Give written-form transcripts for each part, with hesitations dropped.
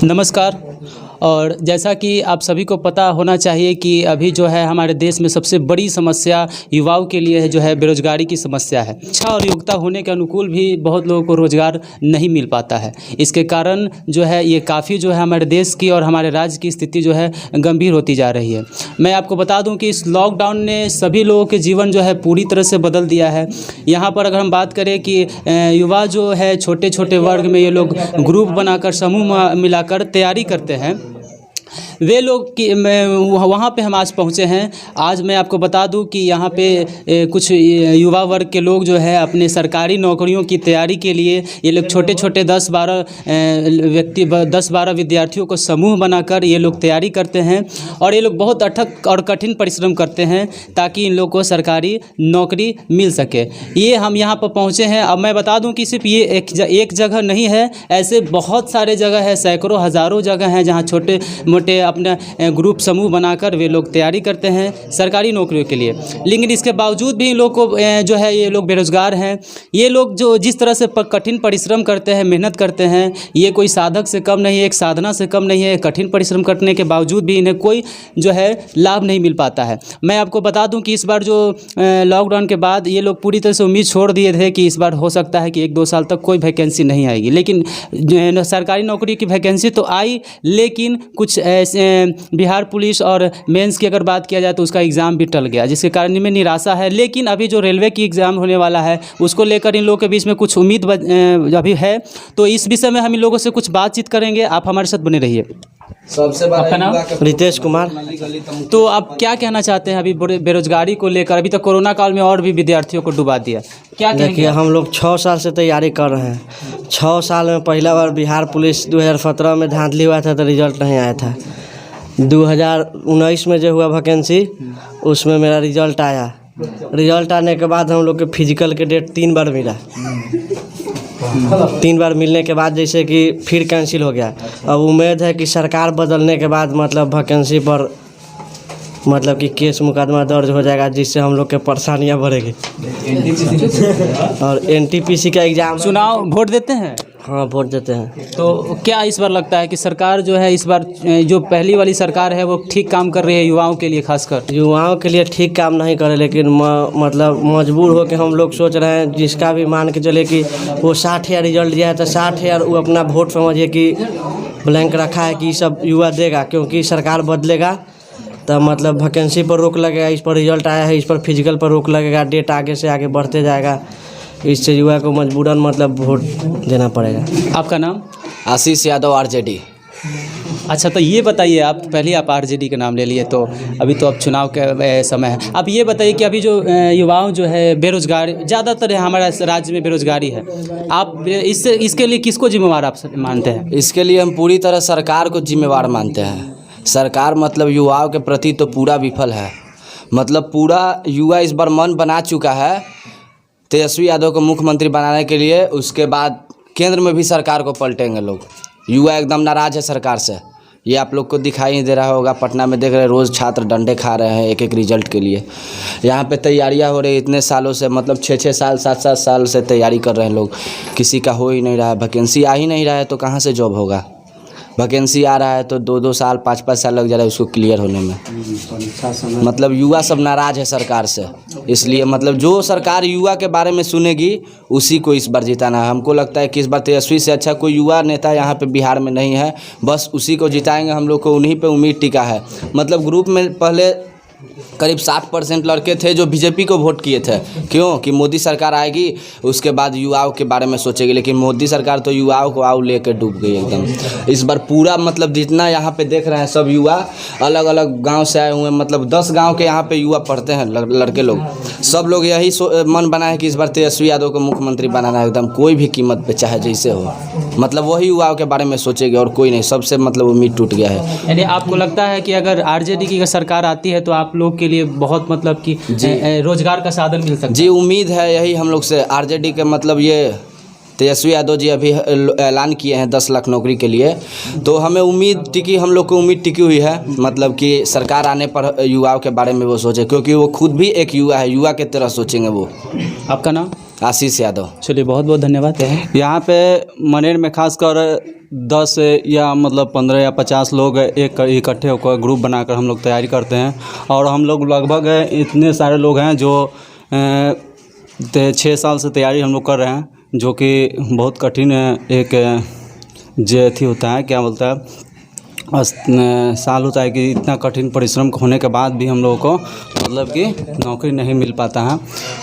नमस्कार। और जैसा कि आप सभी को पता होना चाहिए कि अभी जो है हमारे देश में सबसे बड़ी समस्या युवाओं के लिए है जो है बेरोज़गारी की समस्या है। इच्छा और योग्यता होने के अनुकूल भी बहुत लोगों को रोज़गार नहीं मिल पाता है। इसके कारण जो है ये काफ़ी जो है हमारे देश की और हमारे राज्य की स्थिति जो है गंभीर होती जा रही है। मैं आपको बता दूं कि इस लॉकडाउन ने सभी लोगों के जीवन जो है पूरी तरह से बदल दिया है। यहाँ पर अगर हम बात करें कि युवा जो है छोटे छोटे वर्ग में ये लोग ग्रुप बनाकर समूह मिलाकर तैयारी करते हैं, वे लोग कि मैं वहाँ पे हम आज पहुँचे हैं। आज मैं आपको बता दूं कि यहाँ पे कुछ युवा वर्ग के लोग जो है अपने सरकारी नौकरियों की तैयारी के लिए ये लोग छोटे छोटे 10-12 विद्यार्थियों को समूह बनाकर ये लोग तैयारी करते हैं और ये लोग बहुत अथक और कठिन परिश्रम करते हैं ताकि इन लोग को सरकारी नौकरी मिल सके। ये हम यहाँ पर पहुँचे हैं। अब मैं बता दूँ कि सिर्फ ये एक जगह नहीं है, ऐसे बहुत सारे जगह है, सैकड़ों हज़ारों जगह हैं जहाँ छोटे मोटे अपना ग्रुप समूह बनाकर वे लोग तैयारी करते हैं सरकारी नौकरियों के लिए। लेकिन इसके बावजूद भी इन लोग को जो है ये लोग बेरोज़गार हैं। ये लोग जो जिस तरह से कठिन परिश्रम करते हैं, मेहनत करते हैं, ये कोई साधक से कम नहीं है, एक साधना से कम नहीं है। कठिन परिश्रम करने के बावजूद भी इन्हें कोई जो है लाभ नहीं मिल पाता है। मैं आपको बता दूं कि इस बार जो लॉकडाउन के बाद ये लोग पूरी तरह से उम्मीद छोड़ दिए थे कि इस बार हो सकता है कि 1-2 साल तक कोई वैकेंसी नहीं आएगी। लेकिन सरकारी नौकरी की वैकेंसी तो आई, लेकिन कुछ ऐसे बिहार पुलिस और मेंस की अगर बात किया जाए तो उसका एग्ज़ाम भी टल गया, जिसके कारण इनमें निराशा है। लेकिन अभी जो रेलवे की एग्ज़ाम होने वाला है उसको लेकर इन लोगों के बीच में कुछ उम्मीद अभी है। तो इस विषय में हम इन लोगों से कुछ बातचीत करेंगे। आप हमारे साथ बने रहिए। सबसे आपका नाम? रितेश कुमार। तो आप क्या कहना चाहते हैं अभी बेरोजगारी को लेकर? अभी तक कोरोना काल में और भी विद्यार्थियों को डुबा दिया, क्या कहेंगे? देखिए, हम लोग 6 साल से तैयारी कर रहे हैं। 6 साल में पहला बार बिहार पुलिस 2017 में धांधली हुआ था तो रिजल्ट नहीं आया था। 2019 में जो हुआ वैकेंसी उसमें मेरा रिजल्ट आया। रिजल्ट आने के बाद हम लोग के फिजिकल के डेट 3 बार मिला। 3 बार मिलने के बाद जैसे कि फिर कैंसिल हो गया। अब उम्मीद है कि सरकार बदलने के बाद मतलब वैकेंसी पर मतलब कि केस मुकदमा दर्ज हो जाएगा, जिससे हम लोग के परेशानियाँ बढ़ेगी। और एनटीपीसी का एग्ज़ाम। चुनाव वोट देते हैं? हाँ, वोट देते हैं। तो क्या इस बार लगता है कि सरकार जो है इस बार जो पहली वाली सरकार है वो ठीक काम कर रही है युवाओं के लिए? खासकर युवाओं के लिए ठीक काम नहीं करे, लेकिन मतलब मजबूर हो के हम लोग सोच रहे हैं, जिसका भी मान के चले कि वो 60,000 रिजल्ट दिया है तो 60,000 वो अपना वोट समझिए कि ब्लैंक रखा है कि ये सब युवा देगा, क्योंकि सरकार बदलेगा तो मतलब वैकेंसी पर रोक लगेगा। इस पर रिजल्ट आया है, इस पर फिजिकल पर रोक लगेगा, डेट आगे से आगे बढ़ते जाएगा। इससे युवा को मजबूरन मतलब वोट देना पड़ेगा। आपका नाम? आशीष यादव, आरजेडी। अच्छा, तो ये बताइए, आप पहले आप आरजेडी का नाम ले लिए, तो अभी तो अब चुनाव का समय है। अब ये बताइए कि अभी जो युवाओं जो है बेरोजगार ज़्यादातर है हमारे राज्य में बेरोजगारी है, आप इसके लिए किसको जिम्मेवार आप मानते हैं? इसके लिए हम पूरी तरह सरकार को जिम्मेवार मानते हैं। सरकार मतलब युवाओं के प्रति तो पूरा विफल है। मतलब पूरा युवा इस बार मन बना चुका है तेजस्वी यादव को मुख्यमंत्री बनाने के लिए। उसके बाद केंद्र में भी सरकार को पलटेंगे लोग। युवा एकदम नाराज़ है सरकार से। ये आप लोग को दिखाई नहीं दे रहा होगा, पटना में देख रहे हैं रोज़ छात्र डंडे खा रहे हैं एक रिजल्ट के लिए। यहाँ पे तैयारियाँ हो रही इतने सालों से, मतलब 6-6 साल 7-7 साल से तैयारी कर रहे हैं लोग। किसी का हो ही नहीं रहा है, वैकेंसी आ ही नहीं रहा है, तो कहाँ से जॉब होगा? वैकेंसी आ रहा है तो 2-2 साल 5-5 साल लग जा रहा है उसको क्लियर होने में। मतलब युवा सब नाराज़ है सरकार से। इसलिए मतलब जो सरकार युवा के बारे में सुनेगी उसी को इस बार जिताना है। हमको लगता है कि इस बार तेजस्वी से अच्छा कोई युवा नेता यहाँ पे बिहार में नहीं है, बस उसी को जिताएंगे। हम लोग को उन्हीं पे उम्मीद टिका है। मतलब ग्रुप में पहले करीब 60% लड़के थे जो बीजेपी को वोट किए थे। क्यों? कि मोदी सरकार आएगी उसके बाद युवाओं के बारे में सोचेगी। लेकिन मोदी सरकार तो युवाओं को आउ लेकर डूब गई एकदम। इस बार पूरा मतलब जितना यहाँ पे देख रहे हैं सब युवा अलग अलग गांव से आए हुए हैं। मतलब 10 गांव के यहाँ पे युवा पढ़ते हैं लड़के लोग। सब लोग यही मन बनाए कि इस बार तेजस्वी यादव को मुख्यमंत्री बनाना है एकदम, कोई भी कीमत पे, चाहे जैसे हो। मतलब वही युवाओं के बारे में सोचेगी और कोई नहीं। सबसे मतलब उम्मीद टूट गया है। यानी आपको लगता है कि अगर आरजेडी की सरकार आती है तो आप लोग के लिए बहुत मतलब कि रोजगार का साधन मिल सकता है? जी, उम्मीद है यही हम लोग से। आरजेडी के मतलब ये तेजस्वी यादव जी अभी ऐलान किए हैं 10 लाख नौकरी के लिए, तो हमें हम लोग को उम्मीद टिकी हुई है, मतलब कि सरकार आने पर युवाओं के बारे में वो सोचे, क्योंकि वो खुद भी एक युवा है, युवा के तरह सोचेंगे वो। आपका नाम? आशीष यादव। चलिए, बहुत बहुत धन्यवाद। यहाँ पे मनेर में खासकर 10 या मतलब 15 या 50 लोग एक इकट्ठे होकर ग्रुप बनाकर हम लोग तैयारी करते हैं, और हम लोग लगभग इतने सारे लोग हैं जो 6 साल से तैयारी हम लोग कर रहे हैं, जो कि बहुत कठिन एक थी होता है, क्या बोलता है, साल होता है कि इतना कठिन परिश्रम होने के बाद भी हम लोगों को मतलब कि नौकरी नहीं मिल पाता है।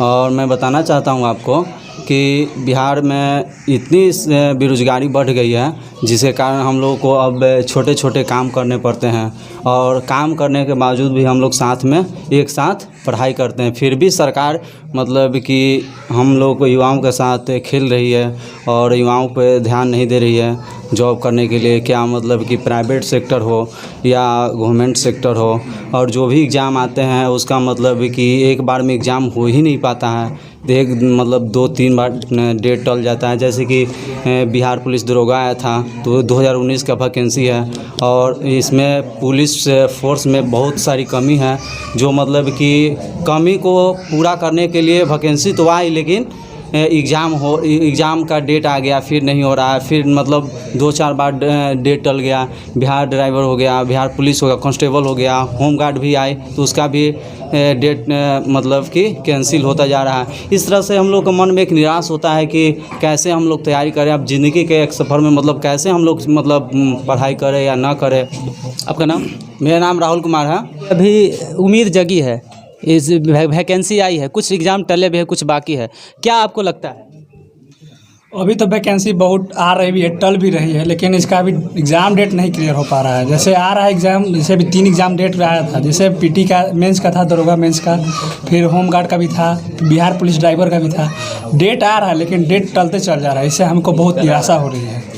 और मैं बताना चाहता हूँ आपको कि बिहार में इतनी बेरोज़गारी बढ़ गई है, जिसके कारण हम लोगों को अब छोटे छोटे काम करने पड़ते हैं, और काम करने के बावजूद भी हम लोग साथ में एक साथ पढ़ाई करते हैं, फिर भी सरकार मतलब कि हम लोग को युवाओं के साथ खेल रही है और युवाओं पे ध्यान नहीं दे रही है जॉब करने के लिए। क्या मतलब कि प्राइवेट सेक्टर हो या गवर्नमेंट सेक्टर हो, और जो भी एग्ज़ाम आते हैं उसका मतलब कि एक बार में एग्ज़ाम हो ही नहीं पाता है, एक मतलब 2-3 बार डेट टल जाता है। जैसे कि बिहार पुलिस दरोगा आया था तो 2019 का वैकेंसी है, और इसमें पुलिस फोर्स में बहुत सारी कमी है, जो मतलब कि कमी को पूरा करने के लिए वैकेंसी तो आई, लेकिन एग्ज़ाम का डेट आ गया, फिर नहीं हो रहा है, फिर मतलब 2-4 बार डेट टल गया। बिहार ड्राइवर हो गया, बिहार पुलिस हो गया, कांस्टेबल हो गया, होमगार्ड भी आए तो उसका भी डेट मतलब कि कैंसिल होता जा रहा है। इस तरह से हम लोग के मन में एक निराश होता है कि कैसे हम लोग तैयारी करें अब ज़िंदगी के एक सफ़र में, मतलब कैसे हम लोग मतलब पढ़ाई करें या ना करें। आपका नाम? मेरा नाम राहुल कुमार है। अभी उम्मीद जगी है, इस वैकेंसी आई है, कुछ एग्ज़ाम टले भी है, कुछ बाकी है, क्या आपको लगता है? अभी तो वैकेंसी बहुत आ रही भी है, टल भी रही है, लेकिन इसका अभी एग्ज़ाम डेट नहीं क्लियर हो पा रहा है। जैसे आ रहा है एग्ज़ाम, जैसे अभी 3 एग्ज़ाम डेट आया था, जैसे पीटी का मेंस का था, दरोगा मेंस का, फिर होमगार्ड का भी था, बिहार पुलिस ड्राइवर का भी था। डेट आ रहा है लेकिन डेट टलते चल जा रहा है, इससे हमको बहुत निराशा हो रही है।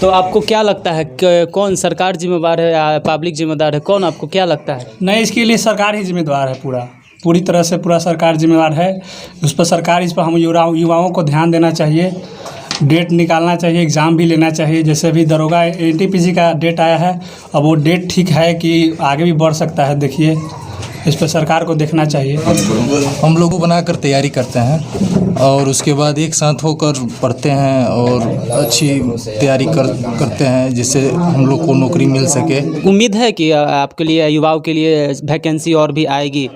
तो आपको क्या लगता है कि कौन सरकार जिम्मेवार है या पब्लिक जिम्मेदार है, कौन आपको क्या लगता है? नहीं, इसके लिए सरकार ही जिम्मेदार है, पूरी तरह से पूरा सरकार जिम्मेवार है। उस पर सरकार, इस पर हम युवाओं को ध्यान देना चाहिए, डेट निकालना चाहिए, एग्ज़ाम भी लेना चाहिए। जैसे अभी दरोगा NTPC का डेट आया है, अब वो डेट ठीक है कि आगे भी बढ़ सकता है, देखिए इस पर सरकार को देखना चाहिए। हम लोगों बनाकर तैयारी करते हैं और उसके बाद एक साथ होकर पढ़ते हैं और अच्छी तैयारी करते हैं, जिससे हम लोग को नौकरी मिल सके। उम्मीद है कि आपके लिए, युवाओं के लिए वैकेंसी और भी आएगी?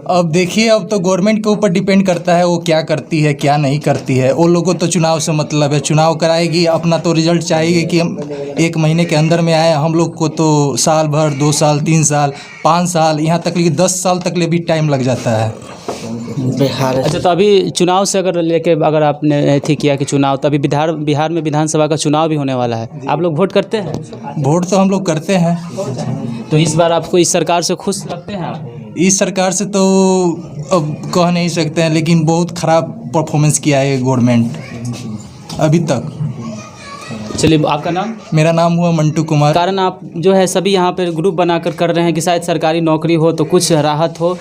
अब देखिए, अब तो गवर्नमेंट के ऊपर डिपेंड करता है वो क्या करती है क्या नहीं करती है। वो लोगों को तो चुनाव से मतलब है, चुनाव कराएगी, अपना तो रिजल्ट चाहिए कि हम 1 महीने के अंदर में आए। हम लोग को तो साल भर, 2 साल, 3 साल, 5 साल, यहाँ तक कि 10 साल तक ले भी टाइम लग जाता है। बिहार अच्छा, तो अभी चुनाव से अगर आपने ठीक किया कि चुनाव, तो अभी बिहार में विधानसभा का चुनाव भी होने वाला है, आप लोग वोट करते हैं? वोट तो हम लोग करते हैं। तो इस बार आपको इस सरकार से खुश लगते हैं आप? इस सरकार से तो अब कह नहीं सकते हैं, लेकिन बहुत ख़राब परफॉर्मेंस किया है गवर्नमेंट अभी तक। चलिए, आपका नाम? मेरा नाम हुआ मंटू कुमार। कारण आप जो है सभी यहाँ पर ग्रुप बनाकर कर रहे हैं कि शायद सरकारी नौकरी हो तो कुछ राहत हो,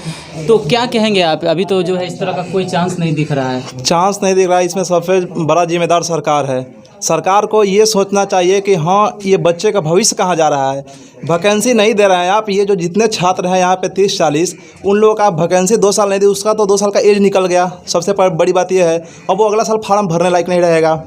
तो क्या कहेंगे आप? अभी तो जो है इस तरह का कोई चांस नहीं दिख रहा है। चांस नहीं दिख रहा है, इसमें सबसे बड़ा जिम्मेदार सरकार है। सरकार को ये सोचना चाहिए कि हाँ, ये बच्चे का भविष्य कहाँ जा रहा है। वैकेंसी नहीं दे रहे हैं आप, ये जो जितने छात्र हैं यहाँ पे 30-40, उन लोगों का वैकेंसी 2 साल नहीं दी, उसका तो 2 साल का एज निकल गया। सबसे बड़ी बात ये है, अब वो अगला साल फार्म भरने लायक नहीं रहेगा।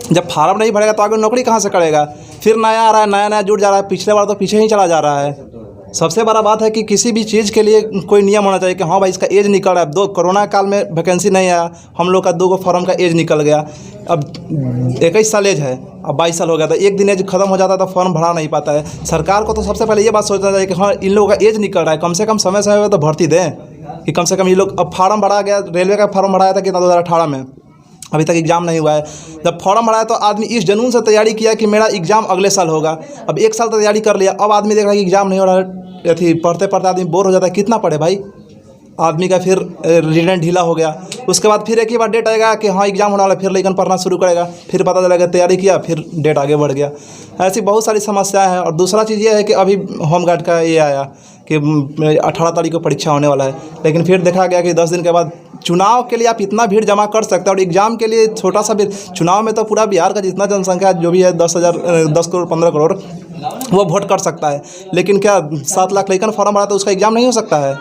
जब फार्म नहीं भरेगा तो आगे नौकरी कहाँ से करेगा? फिर नया आ रहा है, नया जुड़ जा रहा है, पिछले बार तो पीछे ही चला जा रहा है। सबसे बड़ा बात है कि किसी भी चीज़ के लिए कोई नियम होना चाहिए कि हाँ भाई, इसका एज निकल रहा है। कोरोना काल में वैकेंसी नहीं आया, हम लोग का 2 फॉर्म का एज निकल गया। अब 21 साल एज है, अब 22 साल हो गया, तो एक दिन एज खत्म हो जाता है तो फॉर्म भरा नहीं पाता है। सरकार को तो सबसे पहले ये बात सोचना चाहिए कि हाँ, इन लोगों का एज निकल रहा है, कम से कम समय समय तो भर्ती दें, कि कम से कम ये लोग। अब फार्म भरा गया, रेलवे का फार्म भराया था कितना 2018 में, अभी तक एग्ज़ाम नहीं हुआ है। जब फॉर्म भराया तो आदमी इस जुनून से तैयारी किया कि मेरा एग्ज़ाम अगले साल होगा। अब 1 साल तो तैयारी कर लिया, अब आदमी देख रहा है कि एग्ज़ाम नहीं हो रहा है, पढ़ते पढ़ते आदमी बोर हो जाता है। कितना पढ़े भाई? आदमी का फिर रिजल्ट ढीला हो गया। उसके बाद फिर एक ही बार डेट आएगा कि हाँ एग्ज़ाम होने वाला, फिर लेकिन पढ़ना शुरू करेगा, फिर पता चलेगा तैयारी किया, फिर डेट आगे बढ़ गया। ऐसी बहुत सारी समस्याएं हैं। और दूसरा चीज़ ये है कि अभी होमगार्ड का ये आया कि 18 तारीख को परीक्षा होने वाला है, लेकिन फिर देखा गया कि 10 दिन के बाद चुनाव के लिए आप इतना भीड़ जमा कर सकते हैं और एग्ज़ाम के लिए छोटा सा भी, चुनाव में तो पूरा बिहार का जितना जनसंख्या जो भी है 10 करोड़ 15 करोड़ वो वोट कर सकता है, लेकिन क्या 7 लाख लड़का फॉर्म भरा तो उसका एग्ज़ाम नहीं हो सकता है।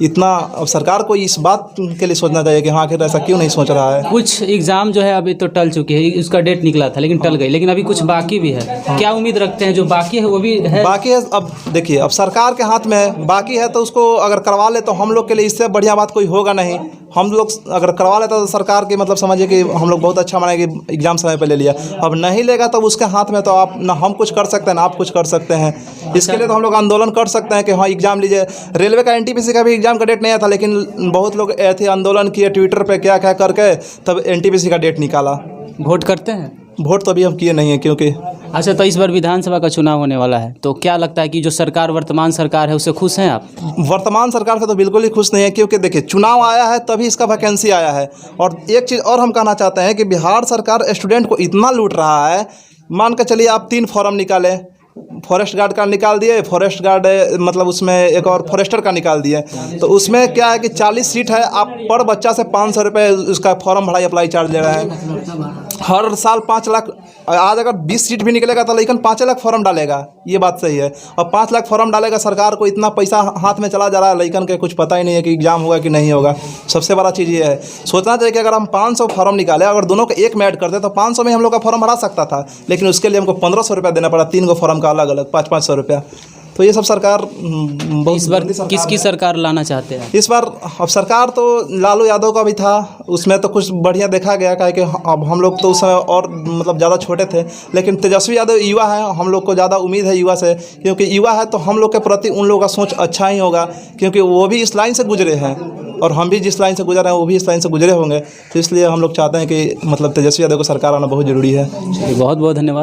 इतना अब सरकार को इस बात के लिए सोचना चाहिए कि हाँ आखिर ऐसा क्यों नहीं सोच रहा है। कुछ एग्ज़ाम जो है अभी तो टल चुकी है, उसका डेट निकला था लेकिन टल गई, लेकिन अभी कुछ बाकी भी है। क्या उम्मीद रखते हैं जो बाकी है वो भी है? बाकी है, अब देखिए अब सरकार के हाथ में है, बाकी है तो उसको अगर करवा ले तो हम लोग के लिए इससे बढ़िया बात कोई होगा नहीं। हम लोग अगर करवा लेता तो सरकार की मतलब समझिए कि हम लोग बहुत अच्छा माने कि एग्ज़ाम समय पर ले लिया। अब नहीं लेगा तो उसके हाथ में तो आप ना हम कुछ कर सकते हैं ना आप कुछ कर सकते हैं। इसके लिए तो हम लोग आंदोलन कर सकते हैं कि हाँ एग्ज़ाम लीजिए। रेलवे का NTPC का भी एग्ज़ाम का डेट नहीं आया था, लेकिन बहुत लोग ऐसे आंदोलन किए ट्विटर पे क्या क्या करके तब NTPC का डेट निकाला। वोट करते हैं? वोट तो अभी हम किए नहीं हैं क्योंकि अच्छा, तो इस बार विधानसभा का चुनाव होने वाला है, तो क्या लगता है कि जो सरकार वर्तमान सरकार है उससे खुश हैं आप? वर्तमान सरकार से तो बिल्कुल ही खुश नहीं है, क्योंकि देखिए चुनाव आया है तभी इसका वैकेंसी आया है। और एक चीज़ और हम कहना चाहते हैं कि बिहार सरकार स्टूडेंट को इतना लूट रहा है। मान के चलिए आप 3 फॉर्म निकालें, फॉरेस्ट गार्ड का निकाल दिए, फॉरेस्ट गार्ड मतलब उसमें एक और फॉरेस्टर का निकाल दिए, तो उसमें क्या है कि 40 सीट है, आप पर बच्चा से 500 रुपये उसका फॉर्म भराई अप्लाई चार्ज ले रहे हैं। हर साल 5 लाख, आज अगर 20 सीट भी निकलेगा तो लेकिन 5 लाख फॉर्म डालेगा, ये बात सही है। और 5 लाख फॉर्म डालेगा, सरकार को इतना पैसा हाथ में चला जा रहा है, लेकिन के कुछ पता ही नहीं है कि एग्ज़ाम होगा कि नहीं होगा। सबसे बड़ा चीज़ ये है, सोचना चाहिए कि अगर हम 500 फॉर्म निकाले, अगर दोनों को एक में ऐड करते तो 500 में हम लोग का फॉर्म भरा सकता था, लेकिन उसके लिए हमको 1500 रुपया देना पड़ा, 3 फॉर्म का अलग अलग 500 रुपया। तो ये सब सरकार बहुत इस बार किसकी सरकार लाना चाहते हैं? इस बार अब सरकार तो लालू यादव का भी था, उसमें तो कुछ बढ़िया देखा गया, काहे कि अब हम लोग तो उस समय और मतलब ज़्यादा छोटे थे, लेकिन तेजस्वी यादव युवा है, हम लोग को ज़्यादा उम्मीद है युवा से, क्योंकि युवा है तो हम लोग के प्रति उन लोगों का सोच अच्छा ही होगा, क्योंकि वो भी इस लाइन से गुजरे हैं और हम भी जिस लाइन से गुजर रहे हैं वो भी इस लाइन से गुजरे होंगे। तो इसलिए हम लोग चाहते हैं कि मतलब तेजस्वी यादव को सरकार आना बहुत ज़रूरी है। बहुत बहुत धन्यवाद।